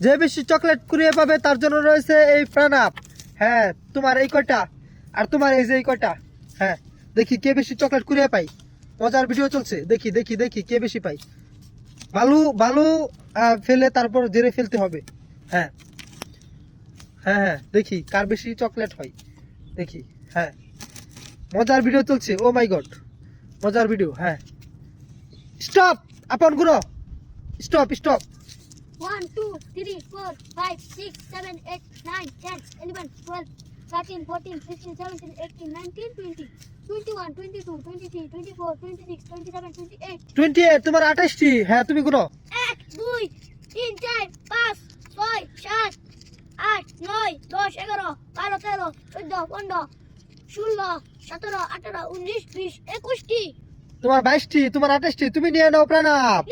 যে বেশি চকলেট কুড়িয়ে পাবে তার জন্য রয়েছে এই প্রাণাপ। হ্যাঁ, তোমার এই কয়টা আর তোমার এই যে এই কয়টা। হ্যাঁ, দেখি কে বেশি চকলেট কুড়িয়ে পাই। মজার ভিডিও চলছে, দেখি দেখি দেখি কে বেশি পাই। বালু বালু ফেলে তারপর জেরে ফেলতে হবে। হ্যাঁ হ্যাঁ হ্যাঁ, দেখি কার বেশি চকলেট হয়, দেখি। হ্যাঁ, মজার ভিডিও চলছে। ও মাই গড, মজার ভিডিও। হ্যাঁ, স্টপ আপন গুরু, স্টপ স্টপ। 1 2 3 4 5 6 7 8 9 10 11 12 13 14 15 17 18 19 20 21 22 23 24 26 27 28 28, তোমার 28টি। হ্যাঁ, তুমি গুনো। 1 2 3 4 5 6 7 8 9 10 11 12 13 14 15 16 17 18 19 20 21টি। তোমার 22টি, তোমার 28টি। তুমি নিয়ে নাও প্রাণাপ।